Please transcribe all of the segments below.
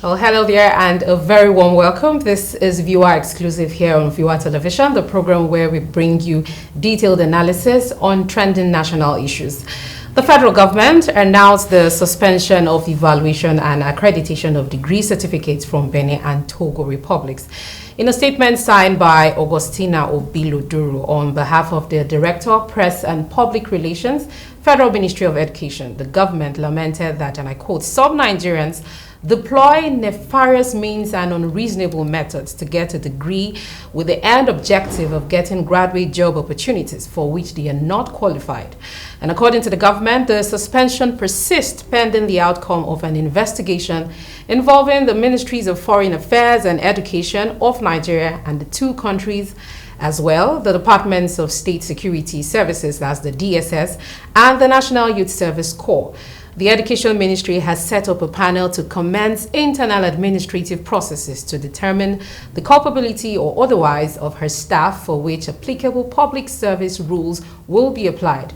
Well, hello there and a very warm welcome. This is viewer exclusive here on Viewer Television, the program where we bring you detailed analysis on trending national issues. The federal government announced the suspension of evaluation and accreditation of degree certificates from Benin and Togo republics. In a statement signed by Augustina Obiloduru on behalf of the Director, Press and Public Relations, Federal Ministry of Education, the government lamented that, and I quote, "Some Nigerians deploy nefarious means and unreasonable methods to get a degree with the end objective of getting graduate job opportunities for which they are not qualified." And according to the government, the suspension persists pending the outcome of an investigation involving the Ministries of Foreign Affairs and Education of Nigeria and the two countries, as well the Departments of State Security Services, that's the DSS, and the National Youth Service Corps. The Education Ministry has set up a panel to commence internal administrative processes to determine the culpability or otherwise of her staff for which applicable public service rules will be applied.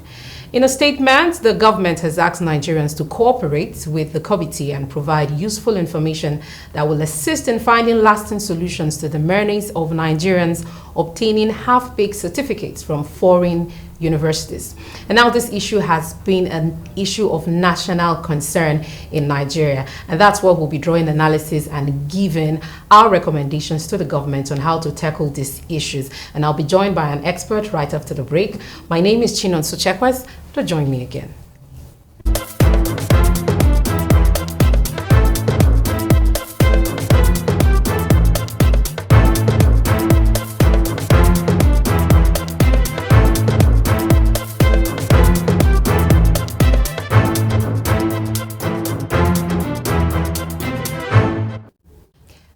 In a statement, the government has asked Nigerians to cooperate with the committee and provide useful information that will assist in finding lasting solutions to the menace of Nigerians obtaining half-baked certificates from foreign universities. And now this issue has been an issue of national concern in Nigeria, and that's what we'll be drawing analysis and giving our recommendations to the government on how to tackle these issues. And I'll be joined by an expert right after the break. My name is Chinon Suchekwes. To join me again.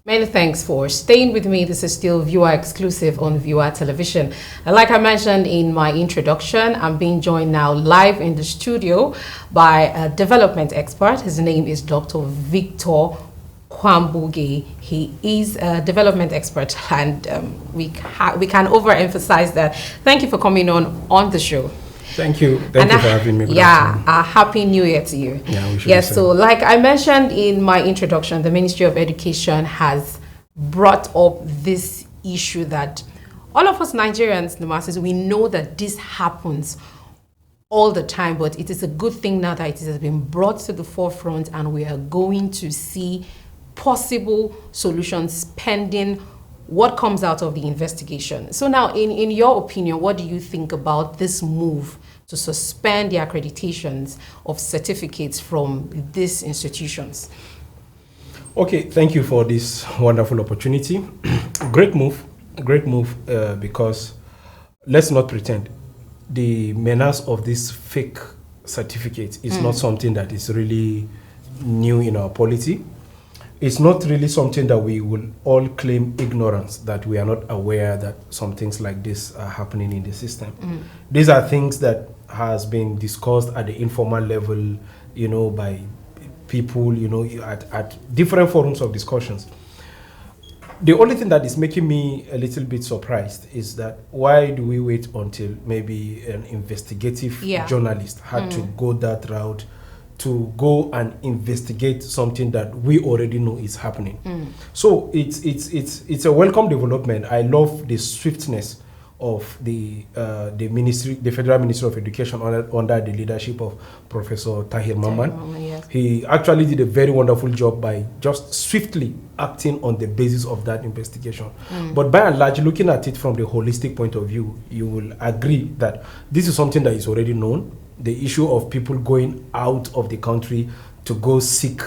Many thanks for staying with me. This is still viewer exclusive on Viewer Television. And like I mentioned in my introduction, I'm being joined now live in the studio by a development expert. His name is Dr. Victor Kwambuge. He is a development expert, and we can overemphasize that. Thank you for coming on the show. Thank you. Thank you for having me. Happy New Year to you. Yes, so like I mentioned in my introduction, the Ministry of Education has brought up this issue that all of us Nigerians, the masses, we know that this happens all the time, but it is a good thing now that it has been brought to the forefront and we are going to see possible solutions pending what comes out of the investigation. So now, in your opinion, what do you think about this move to suspend the accreditations of certificates from these institutions? Okay, thank you for this wonderful opportunity. Great move, because let's not pretend the menace of this fake certificate is not something that is really new in our polity. It's not really something that we will all claim ignorance, that we are not aware that some things like this are happening in the system. These are things that has been discussed at the informal level, by people, at different forums of discussions. The only thing that is making me a little bit surprised is that why do we wait until maybe an investigative journalist had to go that route to go and investigate something that we already know is happening. So it's a welcome development. I love the swiftness of the ministry, the Federal Ministry of Education under the leadership of Professor Tahir Mamman. Yes. He actually did a very wonderful job by just swiftly acting on the basis of that investigation. But by and large, looking at it from the holistic point of view, you will agree that this is something that is already known. The issue of people going out of the country to go seek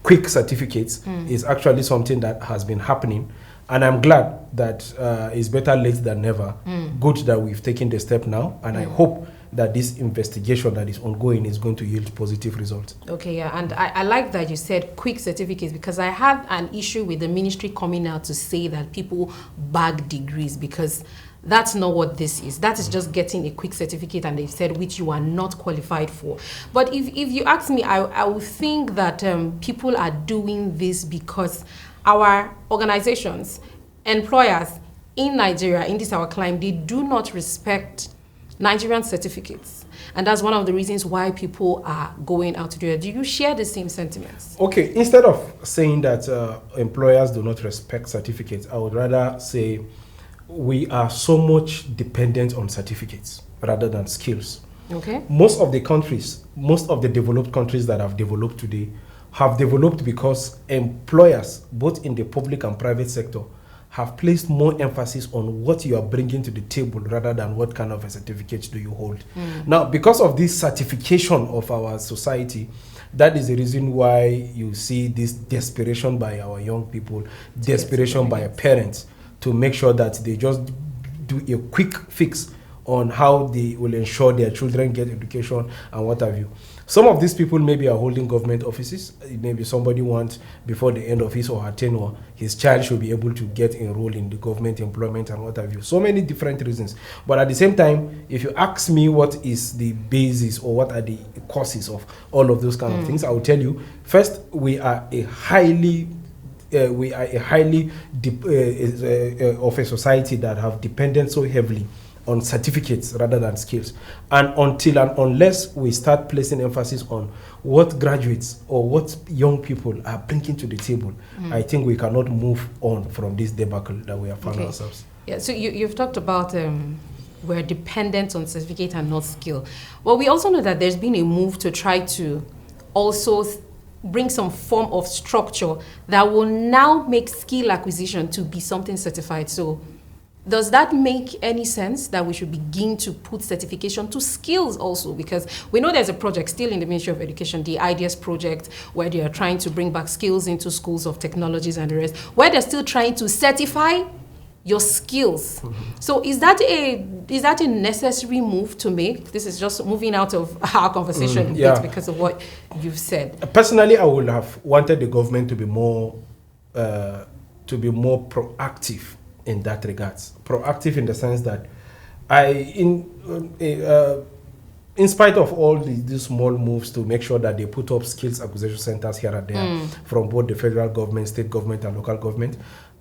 quick certificates is actually something that has been happening. And I'm glad that it's better late than never. Good that we've taken the step now. And I hope that this investigation that is ongoing is going to yield positive results. Okay, yeah, and I like that you said quick certificates, because I had an issue with the ministry coming out to say that people bag degrees, because that's not what this is. That is just getting a quick certificate, and they've said which you are not qualified for. But if you ask me, I would think that people are doing this because our organizations, employers in Nigeria, in this our climb, they do not respect Nigerian certificates. And that's one of the reasons why people are going out to do it. Do you share the same sentiments? Okay, instead of saying that employers do not respect certificates, I would rather say we are so much dependent on certificates rather than skills. Okay. Most of the developed countries that have developed today have developed because employers, both in the public and private sector, have placed more emphasis on what you are bringing to the table rather than what kind of a certificate do you hold. Now, because of this certification of our society, that is the reason why you see this desperation by our young people, desperation by our parents to make sure that they just do a quick fix on how they will ensure their children get education and what have you. Some of these people maybe are holding government offices. Maybe somebody wants, before the end of his or her tenure, his child should be able to get enrolled in the government employment and what have you. So many different reasons. But at the same time, if you ask me what is the basis or what are the causes of all of those kind of things, I will tell you, first, we are a highly of a society that have depended so heavily on certificates rather than skills. And until and unless we start placing emphasis on what graduates or what young people are bringing to the table, I think we cannot move on from this debacle that we have found ourselves. Yeah, so you've talked about we're dependent on certificate and not skill. Well, we also know that there's been a move to try to also bring some form of structure that will now make skill acquisition to be something certified. So does that make any sense that we should begin to put certification to skills also? Because we know there's a project still in the Ministry of Education, the IDEAS project, where they are trying to bring back skills into schools of technologies and the rest, where they're still trying to certify your skills. So is that a necessary move to make? This is just moving out of our conversation a bit because of what you've said. Personally, I would have wanted the government to be more proactive in that regards. Proactive in the sense that in spite of all these small moves to make sure that they put up skills acquisition centers here and there from both the federal government, state government, and local government,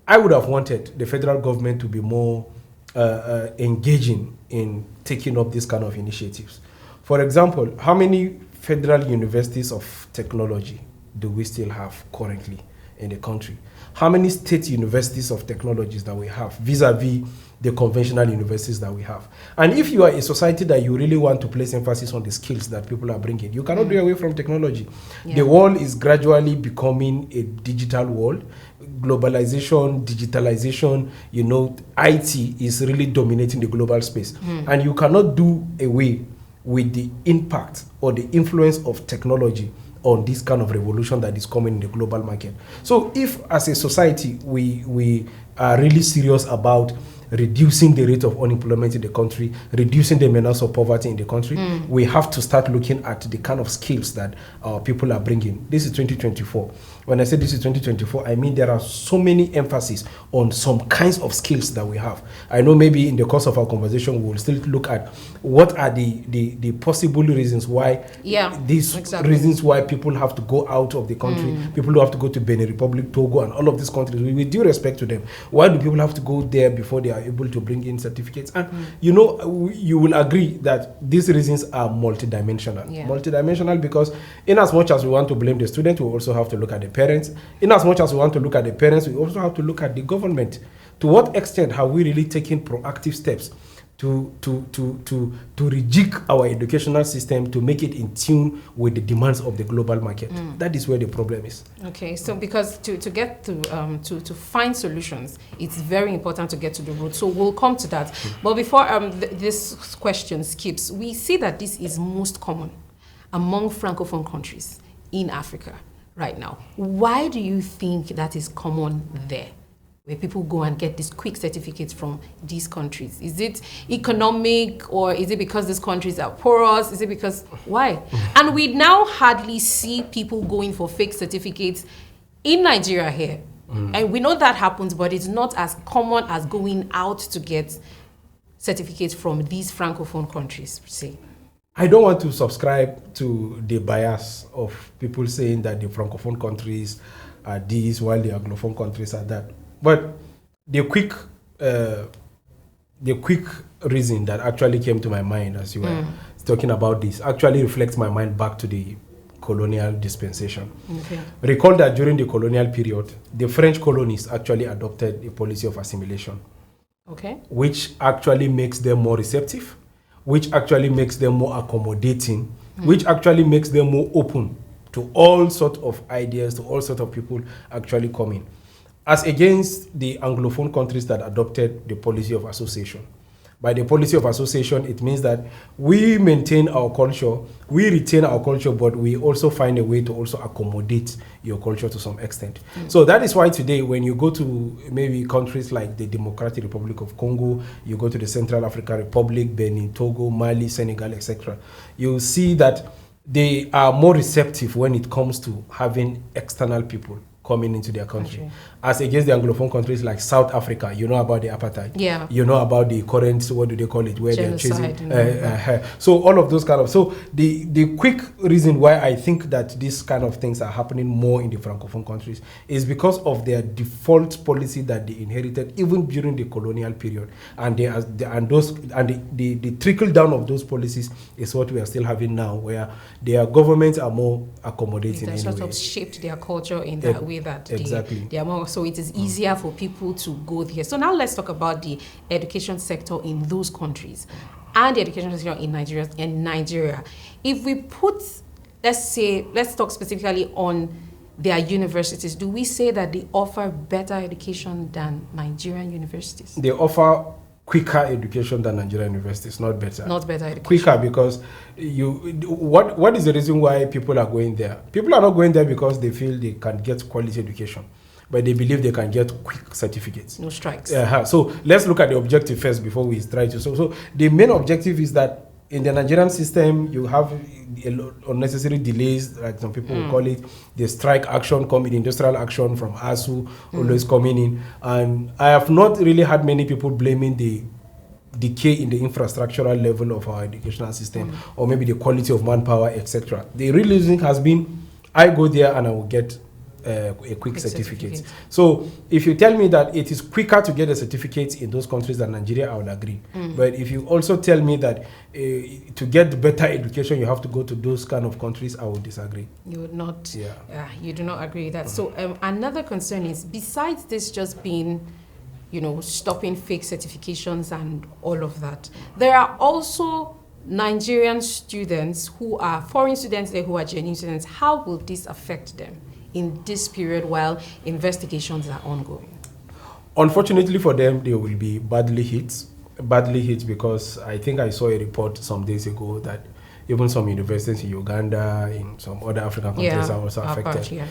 I would have wanted the federal government to be more engaging in taking up these kind of initiatives. For example, how many federal universities of technology do we still have currently in the country? How many state universities of technologies that we have vis-a-vis the conventional universities that we have? And if you are a society that you really want to place emphasis on the skills that people are bringing, you cannot do away from technology. Yeah. The world is gradually becoming a digital world. Globalization, digitalization, IT is really dominating the global space. And you cannot do away with the impact or the influence of technology on this kind of revolution that is coming in the global market. So if as a society we are really serious about reducing the rate of unemployment in the country, reducing the menace of poverty in the country, we have to start looking at the kind of skills that our people are bringing. This is 2024. When I say this is 2024, I mean there are so many emphasis on some kinds of skills that we have. I know maybe in the course of our conversation, we will still look at what are the possible reasons why reasons why people have to go out of the country, people who have to go to Benin Republic, Togo, and all of these countries. With due respect to them, why do people have to go there before they are able to bring in certificates? And you will agree that these reasons are multidimensional. Multidimensional because in as much as we want to blame the student, we also have to look at the parents. In as much as we want to look at the parents, we also have to look at the government. To what extent have we really taken proactive steps to rejig our educational system to make it in tune with the demands of the global market? That is where the problem is. Okay, so because to get to find solutions, it's very important to get to the root. So we'll come to that. But before this question skips, we see that this is most common among Francophone countries in Africa. right now. Why do you think that is common there, where people go and get these quick certificates from these countries? Is it economic, or is it because these countries are porous? Is it because, why? And we now hardly see people going for fake certificates in Nigeria here. And we know that happens, but it's not as common as going out to get certificates from these francophone countries, say. I don't want to subscribe to the bias of people saying that the francophone countries are these while the anglophone countries are that. But the quick reason that actually came to my mind as you were talking about this actually reflects my mind back to the colonial dispensation. Okay. Recall that during the colonial period, the French colonies actually adopted a policy of assimilation, okay, which actually makes them more receptive, which actually makes them more accommodating, which actually makes them more open to all sorts of ideas, to all sorts of people actually coming, as against the Anglophone countries that adopted the policy of association. By the policy of association, it means that we maintain our culture, we retain our culture, but we also find a way to also accommodate your culture to some extent. So that is why today, when you go to maybe countries like the Democratic Republic of Congo, you go to the Central African Republic, Benin, Togo, Mali, Senegal, etc., you see that they are more receptive when it comes to having external people coming into their country. As against the Anglophone countries like South Africa, you know about the apartheid. Yeah. You know about the current, what do they call it, where genocide, they're chasing. So all of those kind of, so the quick reason why I think that these kind of things are happening more in the Francophone countries is because of their default policy that they inherited even during the colonial period. And the trickle down of those policies is what we are still having now, where their governments are more accommodating. They sort of shaped their culture in that way that they are more, so it is easier for people to go there. So now let's talk about the education sector in those countries and the education sector in Nigeria. If we put, let's talk specifically on their universities, do we say that they offer better education than Nigerian universities? They offer quicker education than Nigerian universities, not better. Not better education. Quicker, because what is the reason why people are going there? People are not going there because they feel they can get quality education, but they believe they can get quick certificates. No strikes. So let's look at the objective first before we try to. So the main objective is that in the Nigerian system, you have a lot unnecessary delays, like some people will call it, the strike action coming, industrial action from ASU always coming in. And I have not really had many people blaming the decay in the infrastructural level of our educational system, or maybe the quality of manpower, etc. The real reason has been, I go there and I will get a quick certificate. So if you tell me that it is quicker to get a certificate in those countries than Nigeria, I would agree. But if you also tell me that to get better education, you have to go to those kind of countries, I would disagree. You would not, you do not agree with that. So another concern is, besides this just being, stopping fake certifications and all of that, there are also Nigerian students who are foreign students there who are genuine students. How will this affect them in this period while investigations are ongoing? Unfortunately for them, they will be badly hit because I think I saw a report some days ago that even some universities in Uganda, in some other African countries are also affected.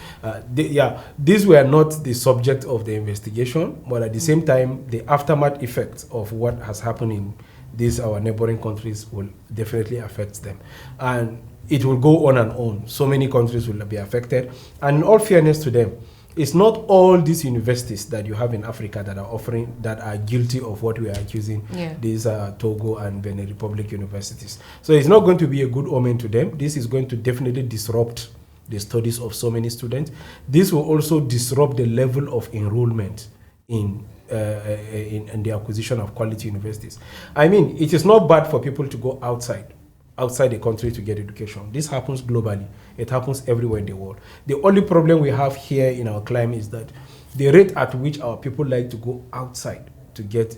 These were not the subject of the investigation, but at the same time, the aftermath effects of what has happened in these our neighboring countries will definitely affect them. And it will go on and on. So many countries will be affected. And in all fairness to them, it's not all these universities that you have in Africa that are guilty of what we are accusing these Togo and Benin Republic universities. So it's not going to be a good omen to them. This is going to definitely disrupt the studies of so many students. This will also disrupt the level of enrollment in the acquisition of quality universities. I mean, it is not bad for people to go outside the country to get education. This happens globally. It happens everywhere in the world. The only problem we have here in our climate is that the rate at which our people like to go outside to get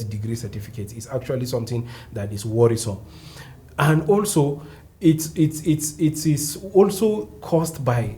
degree certificates is actually something that is worrisome. And also, it is also caused by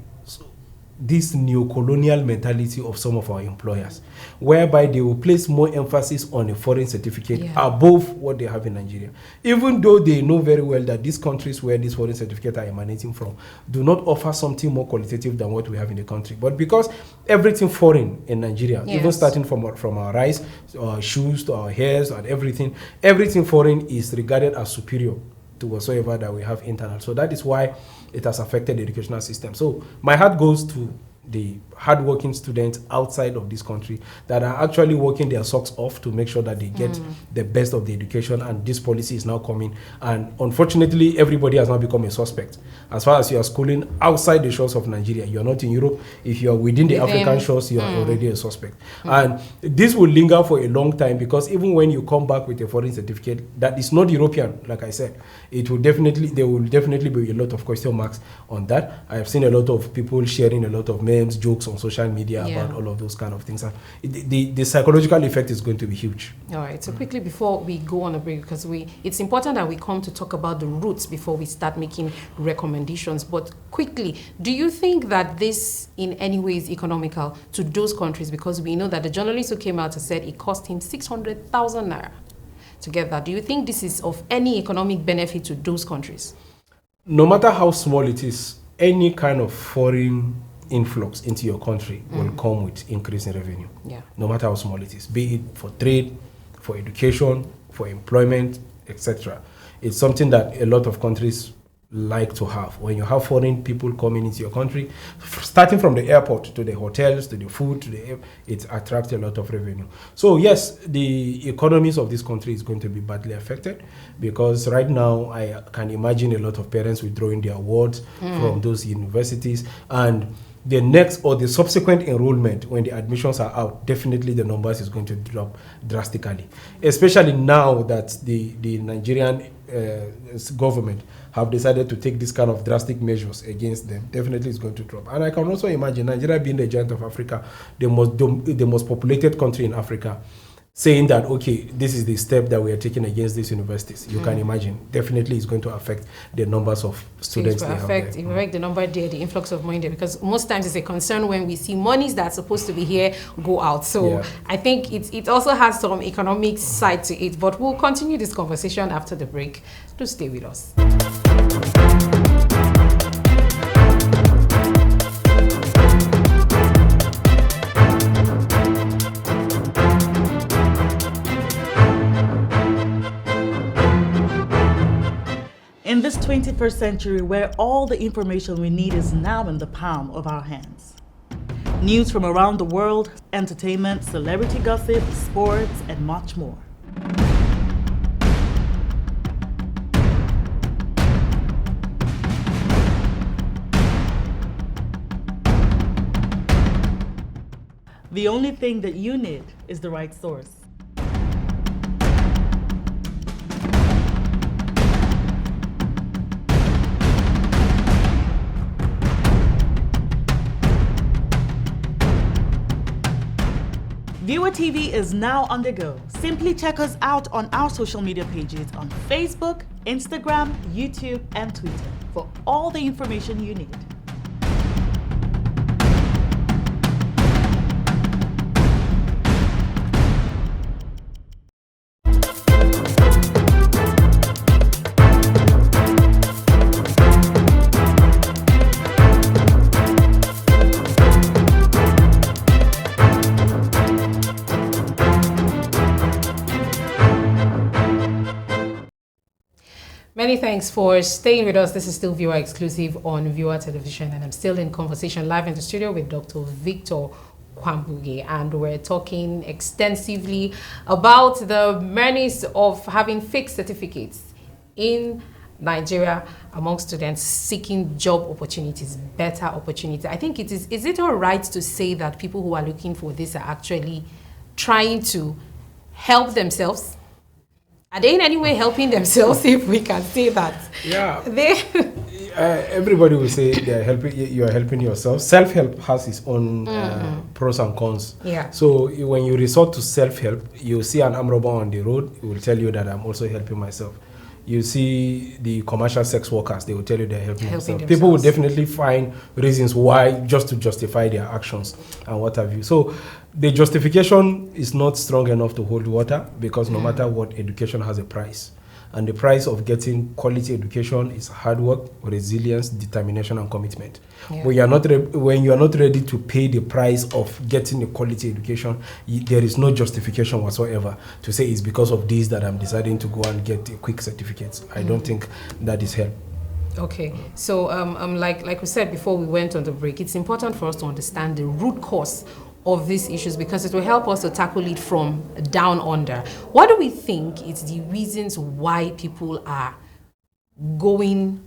this neo-colonial mentality of some of our employers, whereby they will place more emphasis on a foreign certificate above what they have in Nigeria, even though they know very well that these countries where these foreign certificates are emanating from do not offer something more qualitative than what we have in the country. But because everything foreign in Nigeria, even starting from our rice, our shoes, to our hairs, and everything foreign is regarded as superior to whatsoever that we have internal. So that is why it has affected the educational system. So my heart goes to the hardworking students outside of this country that are actually working their socks off to make sure that they get the best of the education, and this policy is now coming. And unfortunately, everybody has now become a suspect. As far as you are schooling outside the shores of Nigeria, you're not in Europe. If you are within the African shores, you are already a suspect. And this will linger for a long time, because even when you come back with a foreign certificate that is not European, like I said, there will definitely be a lot of question marks on that. I have seen a lot of people sharing a lot of memes, jokes on social media about all of those kind of things. And the psychological effect is going to be huge. All right. So quickly before we go on a break, because it's important that we come to talk about the roots before we start making recommendations. But quickly, do you think that this in any way is economical to those countries? Because we know that the journalist who came out and said it cost him 600,000 naira to get that. Do you think this is of any economic benefit to those countries? No matter how small it is, any kind of foreign influx into your country will come with increase in revenue. No matter how small it is, be it for trade, for education, for employment, etc. It's something that a lot of countries like to have. When you have foreign people coming into your country, starting from the airport to the hotels, to the food, it attracts a lot of revenue. So yes, the economies of this country is going to be badly affected, because right now I can imagine a lot of parents withdrawing their awards from those universities, and the next or the subsequent enrollment, when the admissions are out, definitely the numbers is going to drop drastically, especially now that the Nigerian government have decided to take this kind of drastic measures against them. Definitely it's going to drop. And I can also imagine Nigeria being the giant of Africa, the most populated country in Africa, saying that, okay, this is the step that we are taking against these universities. You can imagine. Definitely it's going to affect the numbers of students they have there. It will affect the number there, the influx of money there, because most times it's a concern when we see monies that's supposed to be here go out. So I think it also has some economic side to it, but we'll continue this conversation after the break. Do stay with us. In this 21st century, where all the information we need is now in the palm of our hands. News from around the world, entertainment, celebrity gossip, sports, and much more. The only thing that you need is the right source. Viewer TV is now on the go. Simply check us out on our social media pages on Facebook, Instagram, YouTube, and Twitter for all the information you need. Many thanks for staying with us. This is still Viewer Exclusive on Viewer Television, and I'm still in conversation live in the studio with Dr. Victor Kwambuge, and we're talking extensively about the menace of having fake certificates in Nigeria among students seeking job opportunities, better opportunities. I think is it all right to say that people who are looking for this are actually trying to help themselves? Are they in any way helping themselves, if we can say that? Yeah. Everybody will say they're helping. You are helping yourself. Self-help has its own pros and cons. Yeah. So when you resort to self-help, you see an armed robber on the road, it will tell you that I'm also helping myself. You see the commercial sex workers, they will tell you they're helping themselves. themselves. People will definitely find reasons why just to justify their actions and what have you. So the justification is not strong enough to hold water, because no matter what, education has a price. And the price of getting quality education is hard work, resilience, determination, and commitment. Yeah. When you are not ready to pay the price of getting a quality education, there is no justification whatsoever to say it's because of this that I'm deciding to go and get a quick certificate. I don't think that is help. Okay, so like we said before we went on the break, it's important for us to understand the root cause of these issues, because it will help us to tackle it from down under. What do we think is the reasons why people are going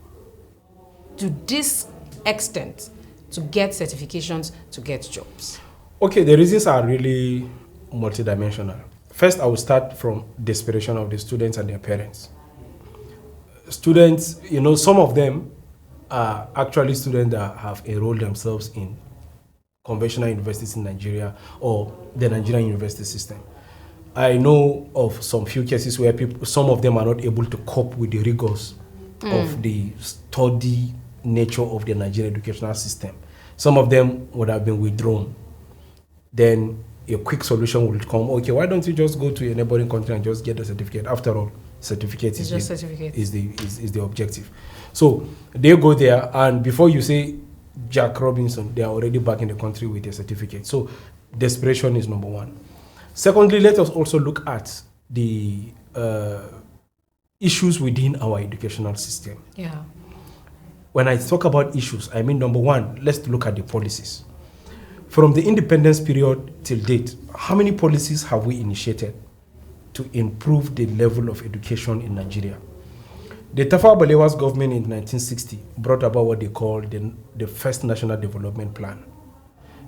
to this extent to get certifications, to get jobs? Okay, the reasons are really multidimensional. First, I will start from desperation of the students and their parents. Students, some of them are actually students that have enrolled themselves in conventional universities in Nigeria or the Nigerian university system. I know of some few cases where some of them are not able to cope with the rigors of the study nature of the Nigerian educational system. Some of them would have been withdrawn. Then a quick solution will come. Okay, why don't you just go to a neighboring country and just get a certificate? After all, certificate is the objective. So they go there, and before you say Jack Robinson, they are already back in the country with a certificate. So desperation is number one. Secondly, let us also look at the issues within our educational system. Yeah. When I talk about issues, I mean, number one, let's look at the policies. From the independence period till date, how many policies have we initiated to improve the level of education in Nigeria? The Tafawa Balewa's government in 1960 brought about what they call the first National Development Plan.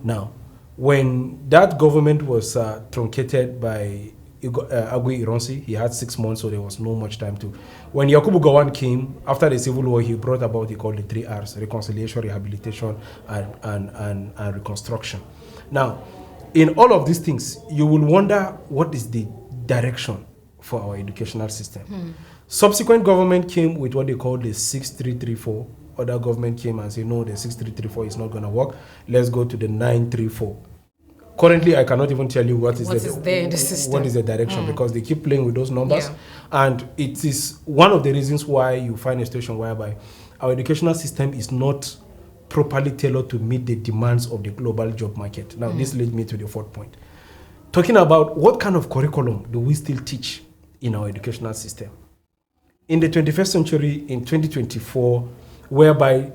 Now, when that government was truncated by Agui Ironsi, he had 6 months, so there was no much time to. When Yakubu Gowon came, after the Civil War, he brought about what he called the 3 R's: reconciliation, rehabilitation, and reconstruction. Now, in all of these things, you will wonder what is the direction for our educational system. Subsequent government came with what they call the 6334. Other government came and said, no, the 6334 is not going to work. Let's go to the 934. Currently, I cannot even tell you what is there in the system. What is the direction, because they keep playing with those numbers. Yeah. And it is one of the reasons why you find a situation whereby our educational system is not properly tailored to meet the demands of the global job market. Now, this leads me to the fourth point. Talking about what kind of curriculum do we still teach in our educational system? In the 21st century, in 2024, whereby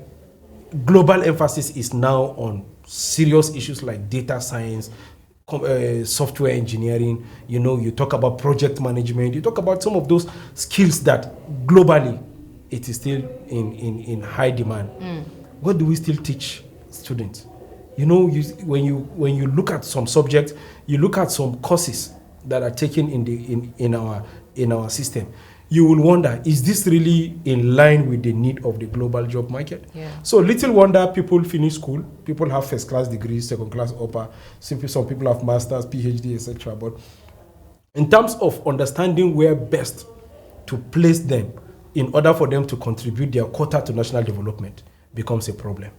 global emphasis is now on serious issues like data science, software engineering, you talk about project management, you talk about some of those skills that globally it is still in high demand. What do we still teach students? When you look at some subjects, you look at some courses that are taken in our system, you will wonder, is this really in line with the need of the global job market? Yeah. So little wonder people finish school, people have first class degrees, second class upper, some people have masters, PhD, etc. But in terms of understanding where best to place them in order for them to contribute their quota to national development becomes a problem.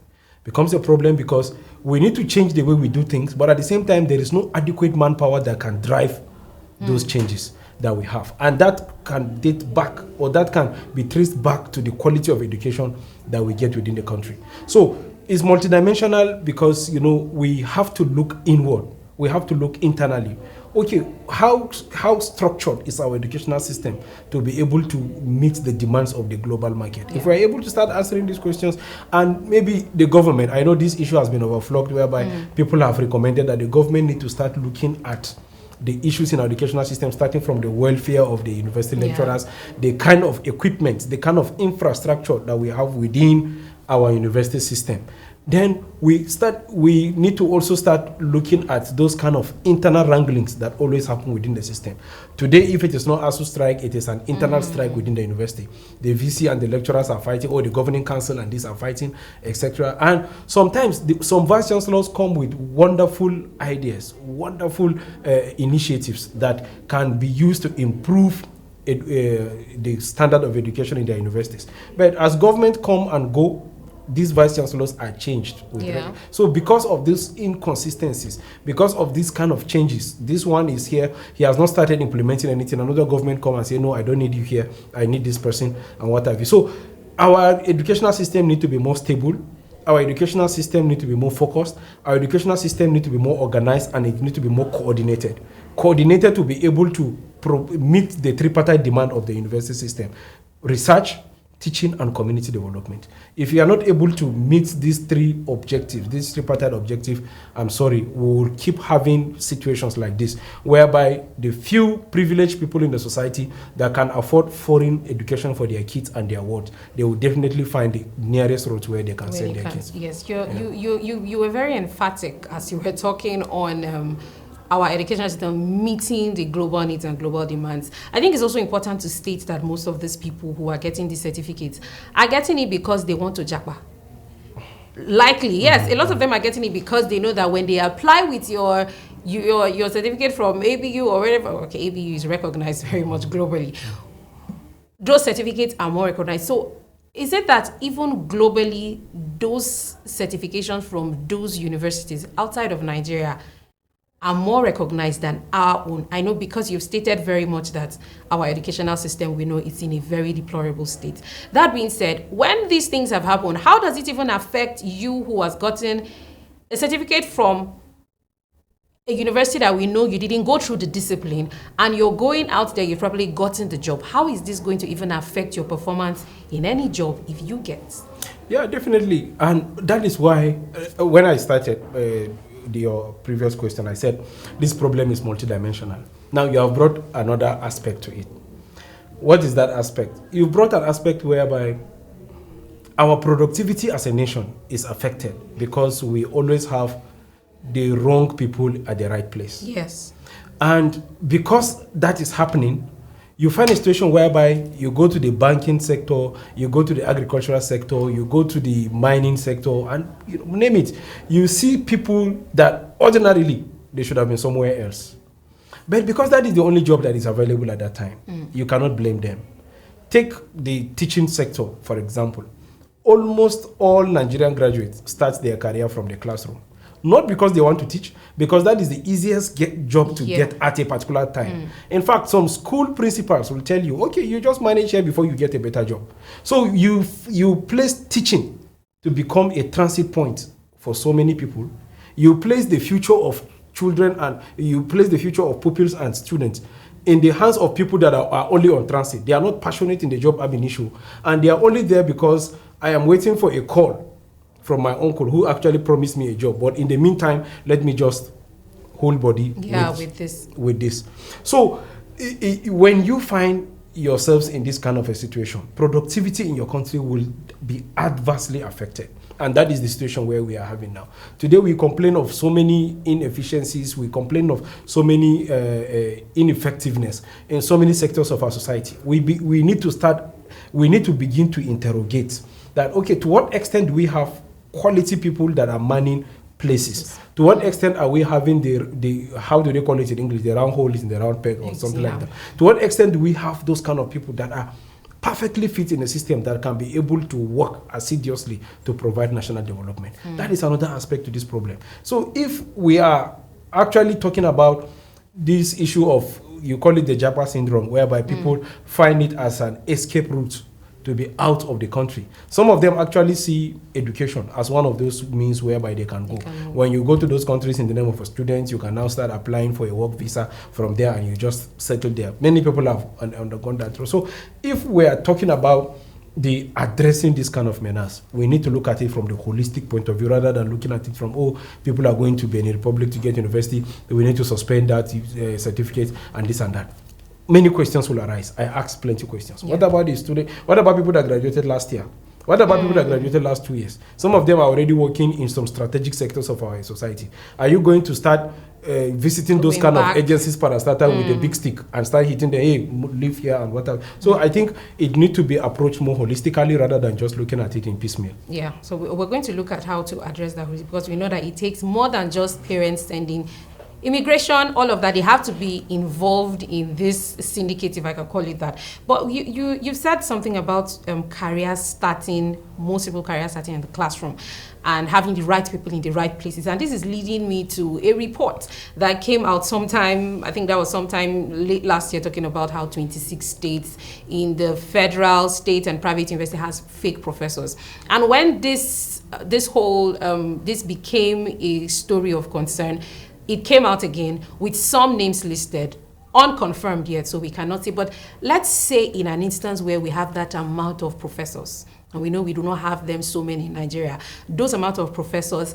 Becomes a problem because we need to change the way we do things, but at the same time, there is no adequate manpower that can drive those changes that we have. And that can date back, or that can be traced back to the quality of education that we get within the country. So it's multidimensional because, we have to look inward. We have to look internally. Okay, how structured is our educational system to be able to meet the demands of the global market? Yeah. If we're able to start answering these questions, and maybe the government, I know this issue has been overflogged, whereby people have recommended that the government need to start looking at the issues in our educational system, starting from the welfare of the university lecturers, the kind of equipment, the kind of infrastructure that we have within our university system. Then we need to also start looking at those kind of internal wranglings that always happen within the system. Today, if it is not ASU strike, it is an internal strike within the university. The VC and the lecturers are fighting, or the governing council and these are fighting, etc. And sometimes some vice chancellors come with wonderful ideas, wonderful initiatives that can be used to improve the standard of education in their universities. But as government come and go, these vice chancellors are changed. So because of these inconsistencies, because of these kind of changes, this one is here, he has not started implementing anything. Another government come and say, no, I don't need you here, I need this person, and what have you. So our educational system need to be more stable. Our educational system need to be more focused. Our educational system need to be more organized, and it need to be more coordinated. Coordinated to be able to meet the tripartite demand of the university system: research, teaching, and community development. If you are not able to meet these three objectives, this tripartite objective, I'm sorry, we will keep having situations like this, whereby the few privileged people in the society that can afford foreign education for their kids and their wards, they will definitely find the nearest route where they can send their kids. Yes, you were very emphatic as you were talking on our education system meeting the global needs and global demands. I think it's also important to state that most of these people who are getting these certificates are getting it because they want to japa. Likely, yes, a lot of them are getting it because they know that when they apply with your certificate from ABU or wherever, okay, ABU is recognized very much globally, those certificates are more recognized. So is it that even globally, those certifications from those universities outside of Nigeria are more recognized than our own? I know, because you've stated very much that our educational system, we know it's in a very deplorable state. That being said, when these things have happened, how does it even affect you who has gotten a certificate from a university that we know you didn't go through the discipline, and you're going out there, you've probably gotten the job? How is this going to even affect your performance in any job if you get? Yeah, definitely. And that is why when I started your previous question, I said this problem is multidimensional. Now you have brought another aspect to it. What is that aspect? You've brought an aspect whereby our productivity as a nation is affected because we always have the wrong people at the right place. Yes. And because that is happening, you find a situation whereby you go to the banking sector, you go to the agricultural sector, you go to the mining sector, and name it. You see people that ordinarily they should have been somewhere else. But because that is the only job that is available at that time, you cannot blame them. Take the teaching sector, for example. Almost all Nigerian graduates start their career from the classroom. Not because they want to teach, because that is the easiest job to get at a particular time. In fact, some school principals will tell you, okay, you just manage here before you get a better job. So you place teaching to become a transit point for so many people. You place the future of children and you place the future of pupils and students in the hands of people that are only on transit. They are not passionate in the job ab initio, and they are only there because I am waiting for a call from my uncle who actually promised me a job. But in the meantime, let me just hold body with this. So when you find yourselves in this kind of a situation, productivity in your country will be adversely affected. And that is the situation where we are having now. Today we complain of so many inefficiencies, we complain of so many ineffectiveness in so many sectors of our society. We need to begin to interrogate that, okay, to what extent do we have quality people that are manning places? To what extent are we having the how do they call it in English, the round hole is in the round peg or something like that? To what extent do we have those kind of people that are perfectly fit in a system that can be able to work assiduously to provide national development? That is another aspect to this problem. So if we are actually talking about this issue of, you call it the Japa syndrome, whereby people find it as an escape route to be out of the country. Some of them actually see education as one of those means whereby they can go. When you go to those countries in the name of a student, you can now start applying for a work visa from there and you just settle there. Many people have undergone that. So if we are talking about the addressing this kind of menace, we need to look at it from the holistic point of view rather than looking at it from, oh, people are going to Benin Republic to get university, we need to suspend that certificate and this and that. Many questions will arise. I asked plenty of questions. What about the student? What about people that graduated last year? What about people that graduated last 2 years? Some of them are already working in some strategic sectors of our society. Are you going to start visiting those kind of agencies parastatal with a big stick and start hitting them, hey, live here and whatever? So I think it needs to be approached more holistically rather than just looking at it in piecemeal. Yeah, so we're going to look at how to address that, because we know that it takes more than just parents sending immigration, all of that, they have to be involved in this syndicate, if I can call it that. But you've said something about careers starting, most people careers starting in the classroom and having the right people in the right places. And this is leading me to a report that came out sometime, I think that was sometime late last year, talking about how 26 states in the federal, state and private university has fake professors. And when this became a story of concern, it came out again with some names listed, unconfirmed yet, so we cannot say. But let's say in an instance where we have that amount of professors, and we know we do not have them so many in Nigeria, those amount of professors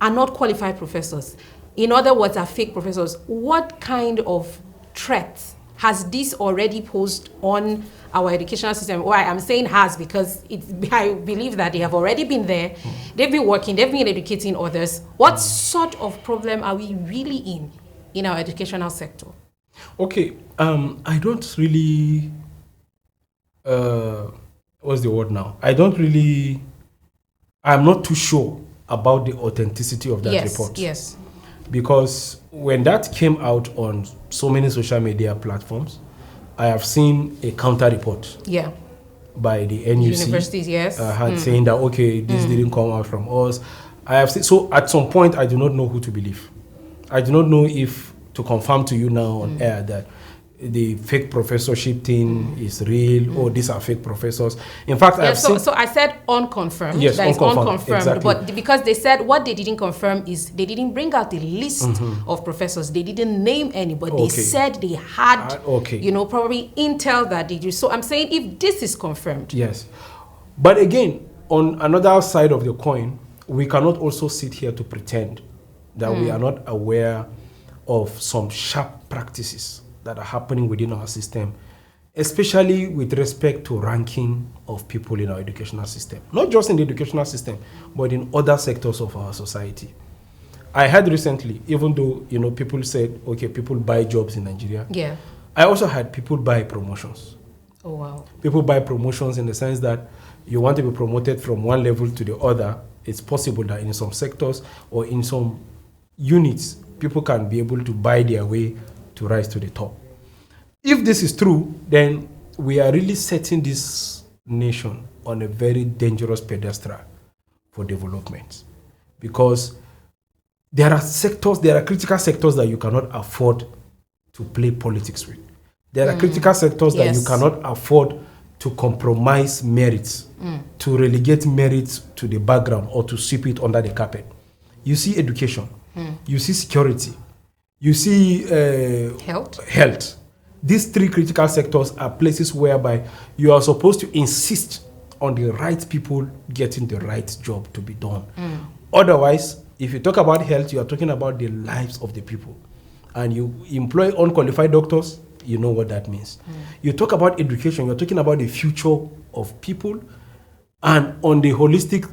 are not qualified professors. In other words, are fake professors. What kind of threat has this already posed on our educational system? Why I'm saying has, because I believe that they have already been there. They've been working, they've been educating others. What sort of problem are we really in our educational sector? Okay, I don't really, what's the word now? I'm not too sure about the authenticity of that report. Yes. Because when that came out on so many social media platforms, I have seen a counter report. Yeah. By the NUC. Universities, yes. Saying that, okay, this didn't come out from us. I have seen, so at some point, I do not know who to believe. I do not know if to confirm to you now on air that the fake professorship thing is real, or these are fake professors. In fact, so I said unconfirmed. Yes, that unconfirmed. Exactly. But because they said what they didn't confirm is they didn't bring out the list of professors. They didn't name any, but they said they had, probably intel that they do. So I'm saying if this is confirmed. Yes. But again, on another side of the coin, we cannot also sit here to pretend that we are not aware of some sharp practices that are happening within our system, especially with respect to ranking of people in our educational system. Not just in the educational system, but in other sectors of our society. I heard recently, even though people said, okay, people buy jobs in Nigeria. Yeah. I also had people buy promotions. Oh wow. People buy promotions in the sense that you want to be promoted from one level to the other. It's possible that in some sectors or in some units, people can be able to buy their way to rise to the top. If this is true, then we are really setting this nation on a very dangerous pedestal for development, because there are critical sectors that you cannot afford to play politics with. There are critical sectors that you cannot afford to compromise merits, to relegate merits to the background or to sweep it under the carpet. You see education, you see security, you see health. These three critical sectors are places whereby you are supposed to insist on the right people getting the right job to be done. Otherwise, if you talk about health, you are talking about the lives of the people. And you employ unqualified doctors, you know what that means. You talk about education, you're talking about the future of people. And on the holistic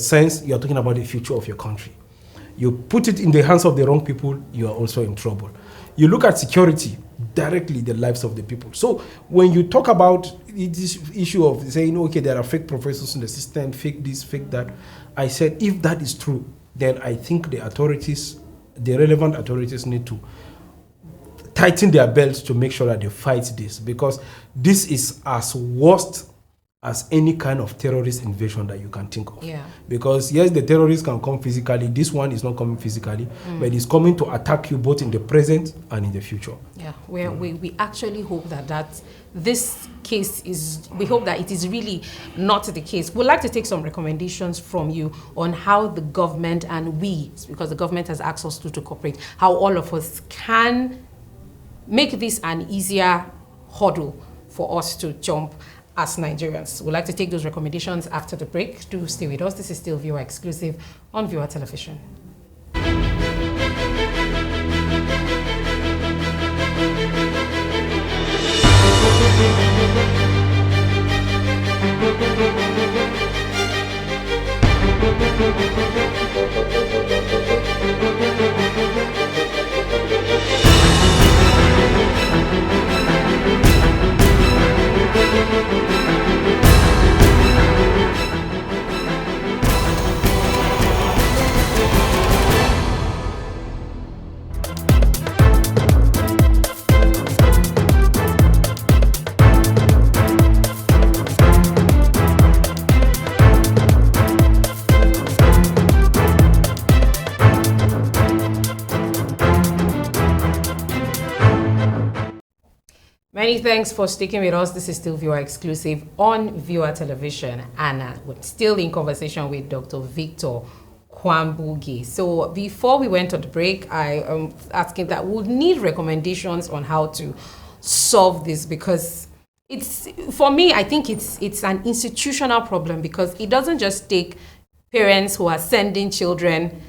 sense, you're talking about the future of your country. You put it in the hands of the wrong people, you are also in trouble. You look at security, directly the lives of the people. So when you talk about this issue of saying, okay, there are fake professors in the system, fake this, fake that, I said, if that is true, then I think the relevant authorities need to tighten their belts to make sure that they fight this, because this is as worst as any kind of terrorist invasion that you can think of. Yeah. Because yes, the terrorists can come physically. This one is not coming physically, but it's coming to attack you both in the present and in the future. Yeah, we actually hope that this case we hope that it is really not the case. We'd like to take some recommendations from you on how the government and we, because the government has asked us to cooperate, how all of us can make this an easier hurdle for us to jump as Nigerians. We'd like to take those recommendations after the break. Do stay with us. This is still viewer exclusive on Viewer Television. Many thanks for sticking with us. This is still Viewer Exclusive on Viewer Television, and we're still in conversation with Dr. Victor Kwambugi. So before we went on the break, I am asking that we need recommendations on how to solve this, because it's, for me, I think it's an institutional problem, because it doesn't just take parents who are sending children.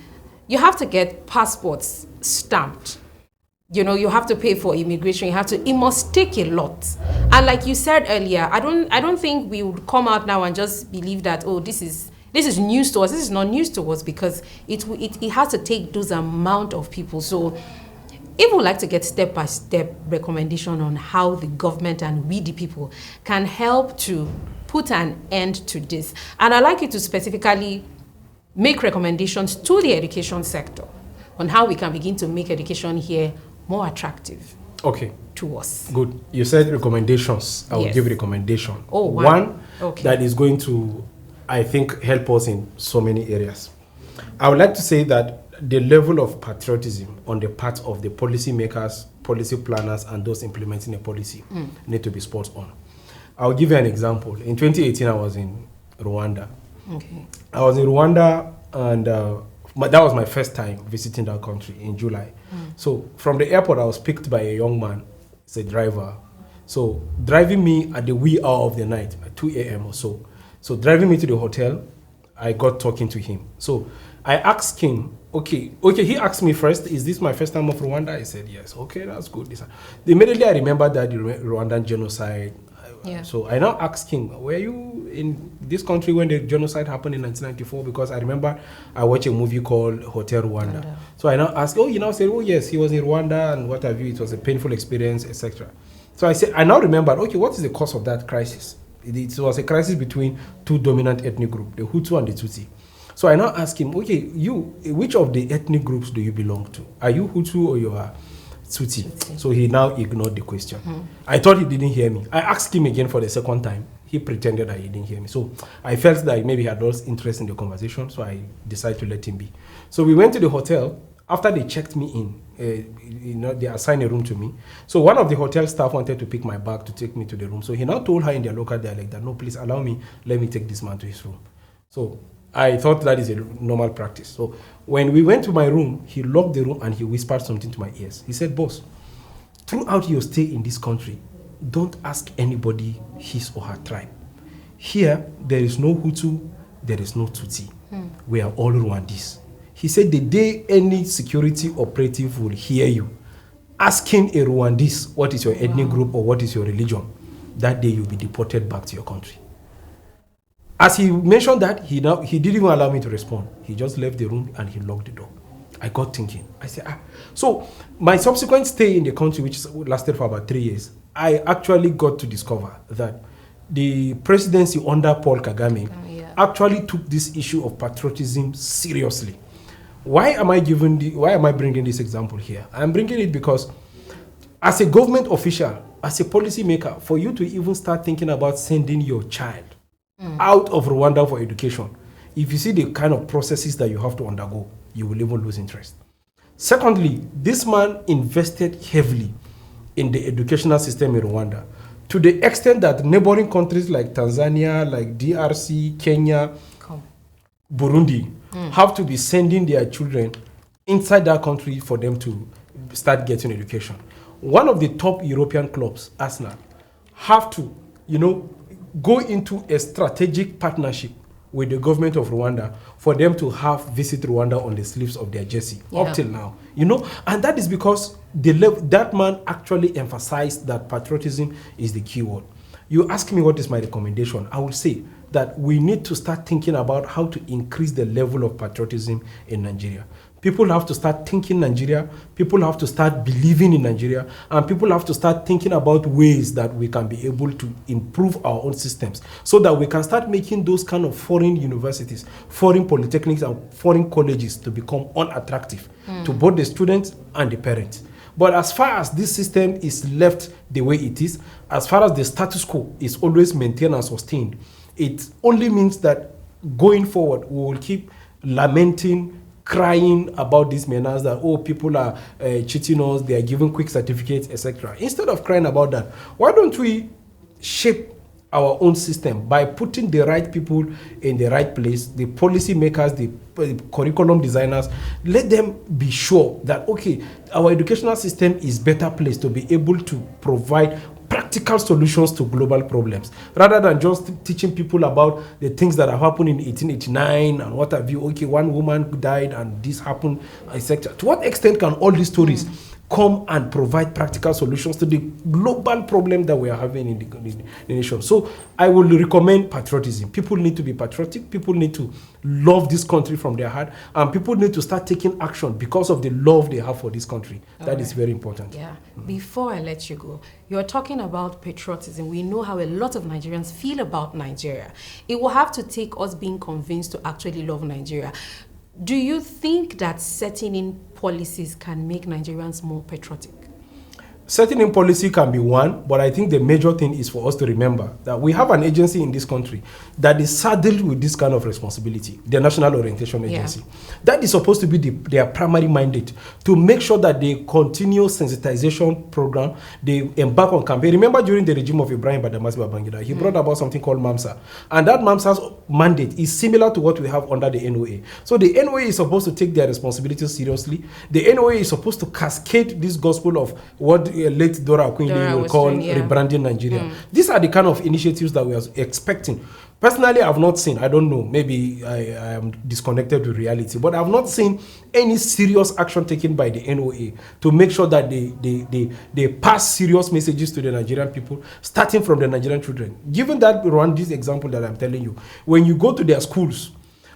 You have to get passports stamped. You know, you have to pay for immigration. It must take a lot. And like you said earlier, I don't think we would come out now and just believe that, oh, this is news to us. This is not news to us, because it has to take those amount of people. So if we would like to get step-by-step recommendation on how the government and we the people can help to put an end to this. And I'd like you to specifically make recommendations to the education sector on how we can begin to make education here more attractive. Okay. To us. Good. You said recommendations. I will Yes. give recommendation. Oh, wow. One Okay. that is going to, I think, help us in so many areas. I would like to say that the level of patriotism on the part of the policy makers, policy planners, and those implementing a policy need to be spot on. I'll give you an example. In 2018, I was in Rwanda. Okay. I was in Rwanda, and that was my first time visiting that country in July. So from the airport, I was picked by a young man. He's a driver. So driving me at the wee hour of the night, at 2 a.m. or so. So driving me to the hotel, I got talking to him. So I asked him, okay, he asked me first, is this my first time of Rwanda? I said, yes. Okay, that's good. Immediately I remembered that the Rwandan genocide. Yeah. So I now asked him, were you in this country when the genocide happened in 1994? Because I remember I watched a movie called Hotel Rwanda. So I now asked, he now said, oh yes, he was in Rwanda and what have you. It was a painful experience, etc. So I said, I now remembered, okay, what is the cause of that crisis? It was a crisis between two dominant ethnic groups, the Hutu and the Tutsi. So I now asked him, okay, which of the ethnic groups do you belong to? Are you Hutu or you are Tutsi? So he now ignored the question. I thought he didn't hear me. I asked him again for the second time. He pretended that he didn't hear me. So I felt that maybe he had lost interest in the conversation, so I decided to let him be. So we went to the hotel. After they checked me in, they assigned a room to me. So one of the hotel staff wanted to pick my bag to take me to the room. So he now told her in their local dialect that, no, please allow me, let me take this man to his room. So I thought that is a normal practice. So when we went to my room, he locked the room and he whispered something to my ears. He said, boss, throughout your stay in this country, don't ask anybody his or her tribe. Here, there is no Hutu, there is no Tutsi. We are all Rwandese. He said the day any security operative will hear you asking a Rwandese what is your ethnic group or what is your religion, that day you'll be deported back to your country. As he mentioned that, he didn't even allow me to respond. He just left the room and he locked the door. I got thinking. I said, So my subsequent stay in the country, which lasted for about 3 years, I actually got to discover that the presidency under Paul Kagame actually took this issue of patriotism seriously. Why am I bringing this example here? I'm bringing it because as a government official, as a policy maker, for you to even start thinking about sending your child out of Rwanda for education, if you see the kind of processes that you have to undergo, you will even lose interest. Secondly, this man invested heavily in the educational system in Rwanda to the extent that neighboring countries like Tanzania, like DRC, Kenya, Burundi have to be sending their children inside that country for them to start getting education. One of the top European clubs, Arsenal, have to, go into a strategic partnership with the government of Rwanda for them to have visit Rwanda on the sleeves of their jersey up till now. And that is because that man actually emphasized that patriotism is the key word. You ask me what is my recommendation, I would say that we need to start thinking about how to increase the level of patriotism in Nigeria. People have to start thinking Nigeria, people have to start believing in Nigeria, and people have to start thinking about ways that we can be able to improve our own systems so that we can start making those kind of foreign universities, foreign polytechnics, and foreign colleges to become unattractive to both the students and the parents. But as far as this system is left the way it is, as far as the status quo is always maintained and sustained, it only means that going forward, we will keep lamenting, crying about this menace that, oh, people are cheating us, they are giving quick certificates, etc. Instead of crying about that, why don't we shape our own system by putting the right people in the right place, the policy makers, the curriculum designers, let them be sure that, okay, our educational system is better placed to be able to provide practical solutions to global problems, rather than just teaching people about the things that have happened in 1889 and what have you. Okay, one woman died and this happened, etc. To what extent can all these stories come and provide practical solutions to the global problem that we are having in the nation? So I will recommend patriotism. People need to be patriotic. People need to love this country from their heart, and people need to start taking action because of the love they have for this country. That is very important. Yeah. Before I let you go, you're talking about patriotism. We know how a lot of Nigerians feel about Nigeria. It will have to take us being convinced to actually love Nigeria. Do you think that setting in policies can make Nigerians more patriotic? Setting in policy can be one, but I think the major thing is for us to remember that we have an agency in this country that is saddled with this kind of responsibility, the National Orientation Agency. That is supposed to be their primary mandate, to make sure that they continue sensitization program, they embark on campaign. Remember, during the regime of Ibrahim Badamasi Babangida, he brought about something called MAMSA, and that MAMSA's mandate is similar to what we have under the NOA. So the NOA is supposed to take their responsibilities seriously. The NOA is supposed to cascade this gospel of what late Dora Akwinde will call rebranding Nigeria. These are the kind of initiatives that we are expecting. Personally, I've not seen, I don't know, maybe I am disconnected with reality, but I've not seen any serious action taken by the NOA to make sure that they pass serious messages to the Nigerian people, starting from the Nigerian children. Given that Rwanda's example that I'm telling you, when you go to their schools,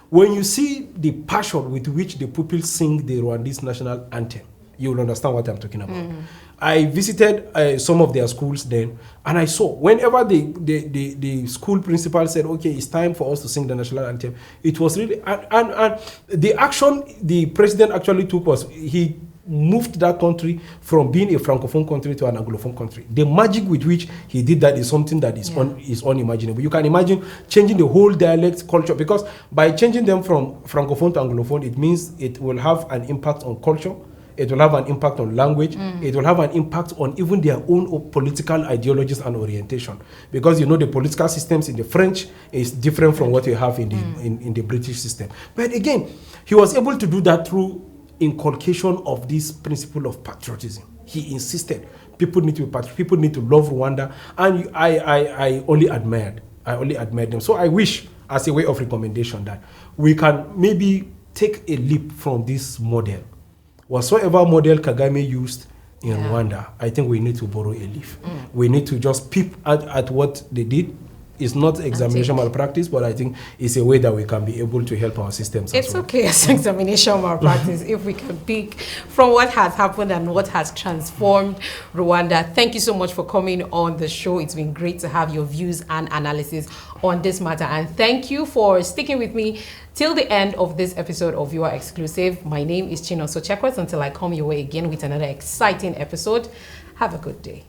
when you see the passion with which the pupils sing the Rwandese national anthem, you will understand what I'm talking about. I visited some of their schools then, and I saw whenever the school principal said, okay, it's time for us to sing the national anthem, it was really, and the action the president actually took was, he moved that country from being a francophone country to an anglophone country. The magic with which he did that is something that is unimaginable. You can imagine changing the whole dialect culture, because by changing them from francophone to anglophone, it means it will have an impact on culture. It will have an impact on language. It will have an impact on even their own political ideologies and orientation. Because you know the political systems in the French is different from what you have in the in the British system. But again, he was able to do that through inculcation of this principle of patriotism. He insisted people need to be patriotic, people need to love Rwanda, and I only admired them. So I wish, as a way of recommendation, that we can maybe take a leap from this model. Whatsoever model Kagame used in Rwanda, I think we need to borrow a leaf. We need to just peep at what they did. It's not examination malpractice, but I think it's a way that we can be able to help our systems. It's okay as examination malpractice if we can pick from what has happened and what has transformed Rwanda. Thank you so much for coming on the show. It's been great to have your views and analysis on this matter. And thank you for sticking with me till the end of this episode of Viewer Exclusive. My name is Chinonso Chekwet. Until I come your way again with another exciting episode, have a good day.